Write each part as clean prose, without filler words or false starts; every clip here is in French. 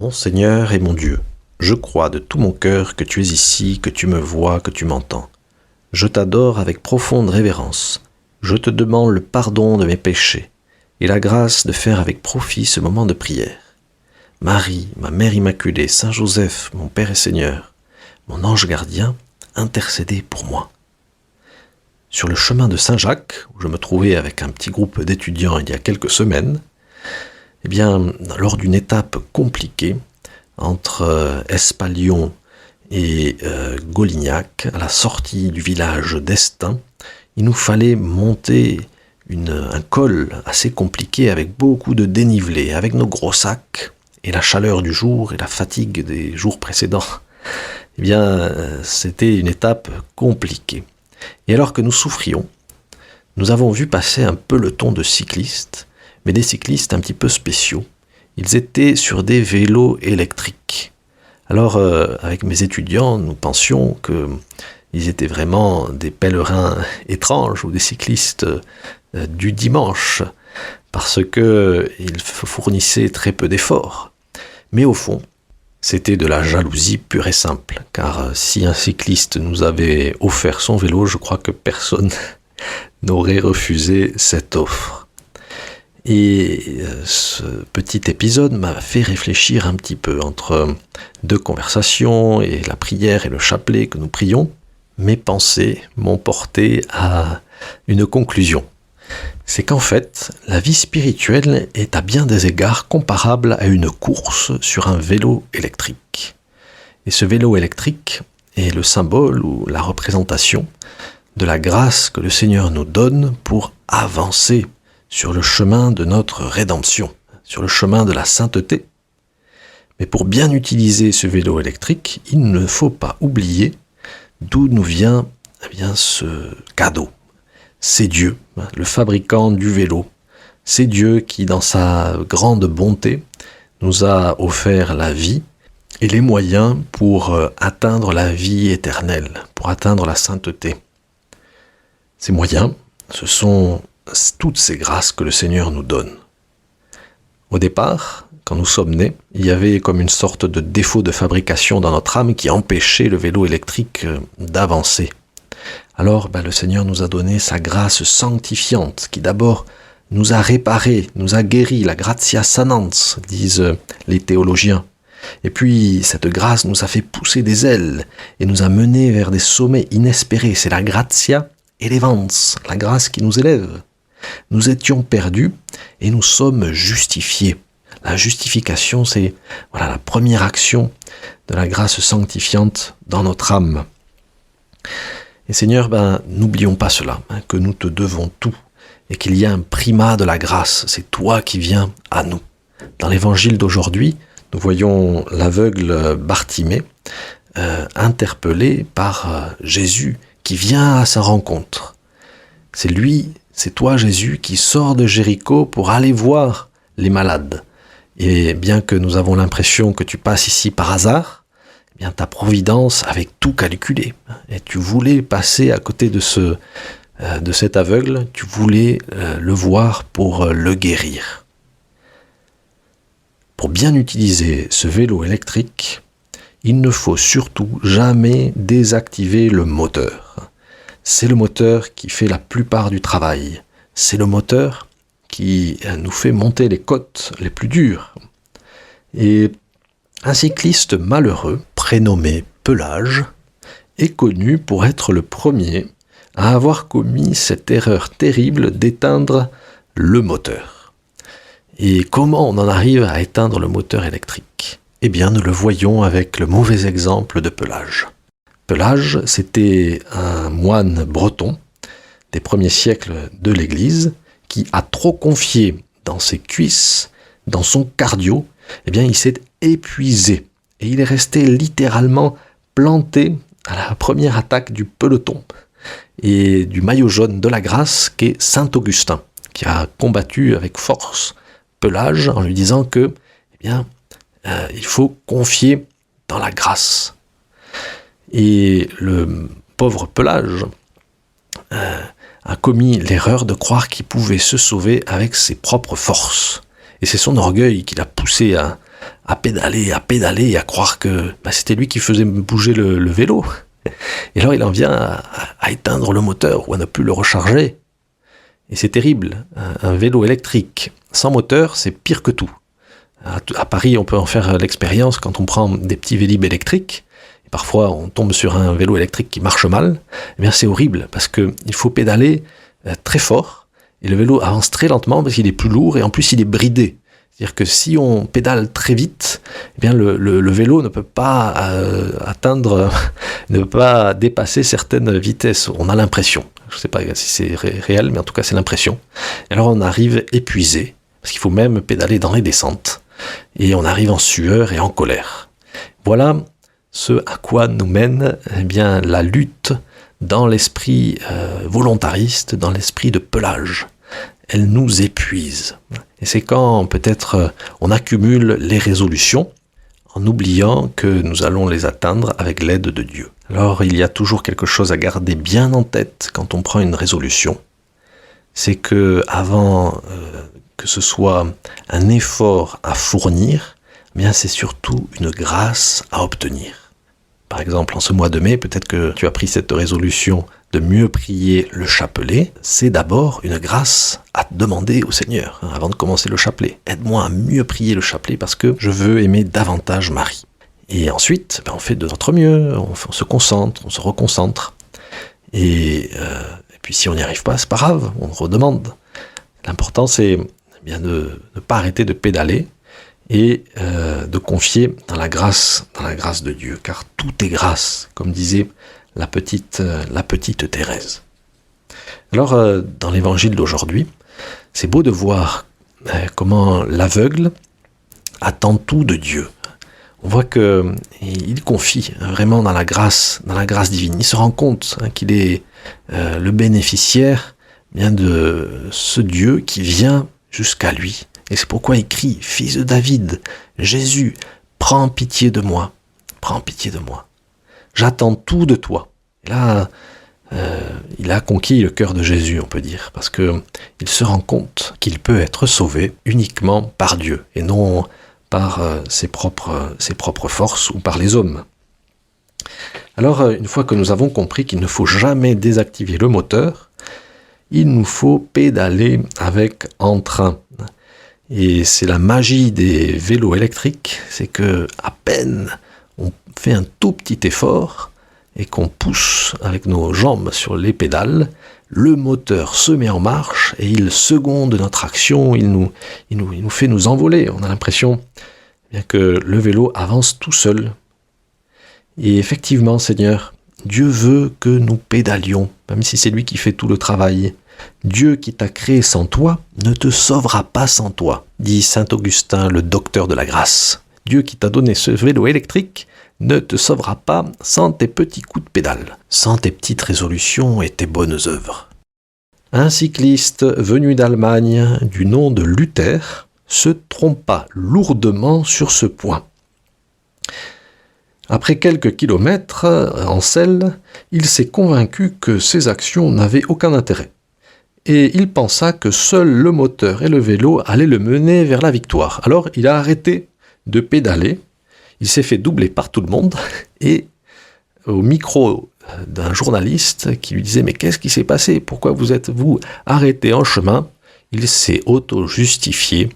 Mon Seigneur et mon Dieu, je crois de tout mon cœur que tu es ici, que tu me vois, que tu m'entends. Je t'adore avec profonde révérence. Je te demande le pardon de mes péchés et la grâce de faire avec profit ce moment de prière. Marie, ma Mère Immaculée, Saint Joseph, mon Père et Seigneur, mon ange gardien, intercédez pour moi. Sur le chemin de Saint-Jacques, où je me trouvais avec un petit groupe d'étudiants il y a quelques semaines, lors d'une étape compliquée entre Espalion et Golignac, à la sortie du village d'Estaing, il nous fallait monter un col assez compliqué avec beaucoup de dénivelé, avec nos gros sacs et la chaleur du jour et la fatigue des jours précédents. C'était une étape compliquée. Et alors que nous souffrions, nous avons vu passer un peloton de cyclistes, mais des cyclistes un petit peu spéciaux. Ils étaient sur des vélos électriques. Alors, avec mes étudiants, nous pensions qu'ils étaient vraiment des pèlerins étranges ou des cyclistes du dimanche, parce qu'ils fournissaient très peu d'efforts. Mais au fond, c'était de la jalousie pure et simple, car si un cycliste nous avait offert son vélo, je crois que personne n'aurait refusé cette offre. Et ce petit épisode m'a fait réfléchir un petit peu entre deux conversations et la prière et le chapelet que nous prions. Mes pensées m'ont porté à une conclusion. C'est qu'en fait, la vie spirituelle est à bien des égards comparable à une course sur un vélo électrique. Et ce vélo électrique est le symbole ou la représentation de la grâce que le Seigneur nous donne pour avancer sur le chemin de notre rédemption, sur le chemin de la sainteté. Mais pour bien utiliser ce vélo électrique, il ne faut pas oublier d'où nous vient ce cadeau. C'est Dieu, le fabricant du vélo. C'est Dieu qui, dans sa grande bonté, nous a offert la vie et les moyens pour atteindre la vie éternelle, pour atteindre la sainteté. Ces moyens, ce sont toutes ces grâces que le Seigneur nous donne. Au départ, quand nous sommes nés, il y avait comme une sorte de défaut de fabrication dans notre âme qui empêchait le vélo électrique d'avancer. Alors, le Seigneur nous a donné sa grâce sanctifiante qui d'abord nous a réparés, nous a guéris, la gratia sanans, disent les théologiens. Et puis, cette grâce nous a fait pousser des ailes et nous a menés vers des sommets inespérés. C'est la gratia elevans, la grâce qui nous élève. Nous étions perdus et nous sommes justifiés. La justification, c'est la première action de la grâce sanctifiante dans notre âme. Et Seigneur, n'oublions pas cela, que nous te devons tout et qu'il y a un primat de la grâce. C'est toi qui viens à nous. Dans l'évangile d'aujourd'hui, nous voyons l'aveugle Bartimée interpellé par Jésus qui vient à sa rencontre. C'est toi Jésus qui sors de Jéricho pour aller voir les malades. Et bien que nous avons l'impression que tu passes ici par hasard, ta providence avait tout calculé. Et tu voulais passer à côté de cet aveugle, tu voulais le voir pour le guérir. Pour bien utiliser ce vélo électrique, il ne faut surtout jamais désactiver le moteur. C'est le moteur qui fait la plupart du travail. C'est le moteur qui nous fait monter les côtes les plus dures. Et un cycliste malheureux, prénommé Pelage, est connu pour être le premier à avoir commis cette erreur terrible d'éteindre le moteur. Et comment on en arrive à éteindre le moteur électrique ? Nous le voyons avec le mauvais exemple de Pelage. Pelage, c'était un moine breton des premiers siècles de l'Église qui a trop confié dans ses cuisses, dans son cardio, il s'est épuisé et il est resté littéralement planté à la première attaque du peloton et du maillot jaune de la grâce qu'est Saint Augustin, qui a combattu avec force Pelage en lui disant que il faut confier dans la grâce. Et le pauvre Pelage a commis l'erreur de croire qu'il pouvait se sauver avec ses propres forces. Et c'est son orgueil qui l'a poussé à pédaler, et à croire que c'était lui qui faisait bouger le vélo. Et alors il en vient à éteindre le moteur ou à ne plus le recharger. Et c'est terrible. Un vélo électrique sans moteur, c'est pire que tout. À Paris, on peut en faire l'expérience quand on prend des petits vélib électriques. Et parfois, on tombe sur un vélo électrique qui marche mal. Eh bien, c'est horrible parce qu'il faut pédaler très fort. Et le vélo avance très lentement parce qu'il est plus lourd et en plus, il est bridé. C'est-à-dire que si on pédale très vite, eh bien le vélo ne peut pas ne peut pas dépasser certaines vitesses. On a l'impression. Je ne sais pas si c'est réel, mais en tout cas, c'est l'impression. Et alors, on arrive épuisé parce qu'il faut même pédaler dans les descentes. Et on arrive en sueur et en colère. Voilà ce à quoi nous mène bien la lutte dans l'esprit volontariste, dans l'esprit de pelage. Elle nous épuise. Et c'est quand peut-être on accumule les résolutions en oubliant que nous allons les atteindre avec l'aide de Dieu. Alors il y a toujours quelque chose à garder bien en tête quand on prend une résolution. C'est que avant que ce soit un effort à fournir, eh bien c'est surtout une grâce à obtenir. Par exemple, en ce mois de mai, peut-être que tu as pris cette résolution de mieux prier le chapelet. C'est d'abord une grâce à demander au Seigneur, avant de commencer le chapelet. Aide-moi à mieux prier le chapelet parce que je veux aimer davantage Marie. Et ensuite, on fait de notre mieux, on se concentre, on se reconcentre. Et puis si on n'y arrive pas, c'est pas grave, on redemande. L'important, c'est bien de ne pas arrêter de pédaler et de confier dans la grâce de Dieu, car tout est grâce, comme disait la petite Thérèse. Alors, dans l'évangile d'aujourd'hui, c'est beau de voir comment l'aveugle attend tout de Dieu. On voit qu'il confie vraiment dans la grâce divine. Il se rend compte qu'il est le bénéficiaire bien de ce Dieu qui vient jusqu'à lui. Et c'est pourquoi il crie « Fils de David, Jésus, prends pitié de moi, prends pitié de moi. J'attends tout de toi. » Et là, il a conquis le cœur de Jésus, on peut dire, parce qu'il se rend compte qu'il peut être sauvé uniquement par Dieu, et non par ses propres forces ou par les hommes. Alors, une fois que nous avons compris qu'il ne faut jamais désactiver le moteur, il nous faut pédaler avec entrain. Et c'est la magie des vélos électriques, c'est que à peine on fait un tout petit effort et qu'on pousse avec nos jambes sur les pédales, le moteur se met en marche et il seconde notre action, il nous fait nous envoler. On a l'impression bien que le vélo avance tout seul. Et effectivement, Seigneur, Dieu veut que nous pédalions, même si c'est lui qui fait tout le travail. Dieu qui t'a créé sans toi ne te sauvera pas sans toi, dit saint Augustin, le docteur de la grâce. Dieu qui t'a donné ce vélo électrique ne te sauvera pas sans tes petits coups de pédale, sans tes petites résolutions et tes bonnes œuvres. Un cycliste venu d'Allemagne du nom de Luther se trompa lourdement sur ce point. Après quelques kilomètres en selle, il s'est convaincu que ses actions n'avaient aucun intérêt. Et il pensa que seul le moteur et le vélo allaient le mener vers la victoire. Alors il a arrêté de pédaler, il s'est fait doubler par tout le monde, et au micro d'un journaliste qui lui disait « Mais qu'est-ce qui s'est passé? Pourquoi vous êtes-vous arrêté en chemin ?» Il s'est auto-justifié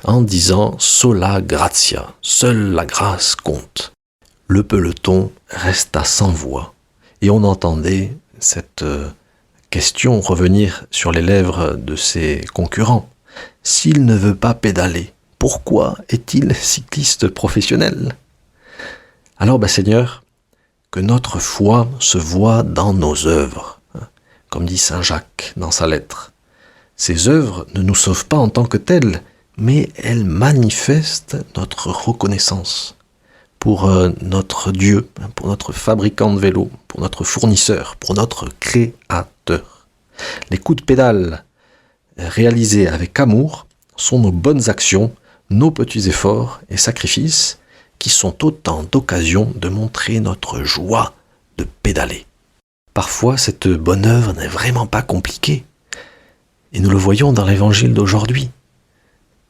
en disant « Sola gratia », seule la grâce compte. Le peloton resta sans voix, et on entendait cette question revenir sur les lèvres de ses concurrents. S'il ne veut pas pédaler, pourquoi est-il cycliste professionnel? Alors, Seigneur, que notre foi se voie dans nos œuvres, comme dit saint Jacques dans sa lettre. Ces œuvres ne nous sauvent pas en tant que telles, mais elles manifestent notre reconnaissance pour notre Dieu, pour notre fabricant de vélos, pour notre fournisseur, pour notre créateur. Les coups de pédale réalisés avec amour sont nos bonnes actions, nos petits efforts et sacrifices qui sont autant d'occasions de montrer notre joie de pédaler. Parfois, cette bonne œuvre n'est vraiment pas compliquée. Et nous le voyons dans l'évangile d'aujourd'hui.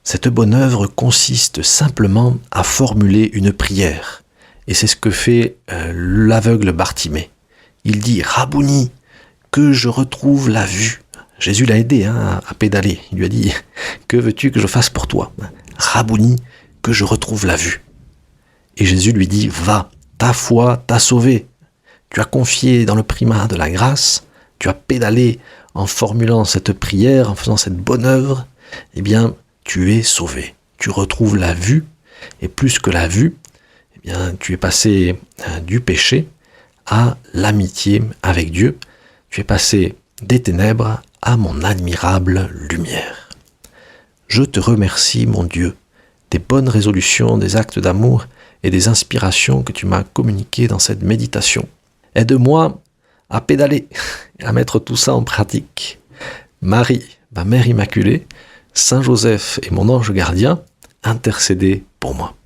Cette bonne œuvre consiste simplement à formuler une prière. Et c'est ce que fait l'aveugle Bartimée. Il dit « Rabouni, que je retrouve la vue ». Jésus l'a aidé à pédaler. Il lui a dit « Que veux-tu que je fasse pour toi ?»« Rabouni, que je retrouve la vue ». Et Jésus lui dit « Va, ta foi t'a sauvé. Tu as confié dans le primat de la grâce, tu as pédalé en formulant cette prière, en faisant cette bonne œuvre, eh bien, tu es sauvé. Tu retrouves la vue, et plus que la vue, eh bien, tu es passé du péché à l'amitié avec Dieu. Tu es passé des ténèbres à mon admirable lumière. Je te remercie, mon Dieu, des bonnes résolutions, des actes d'amour et des inspirations que tu m'as communiquées dans cette méditation. Aide-moi à pédaler, à mettre tout ça en pratique. Marie, ma Mère Immaculée, Saint Joseph et mon ange gardien, intercédez pour moi.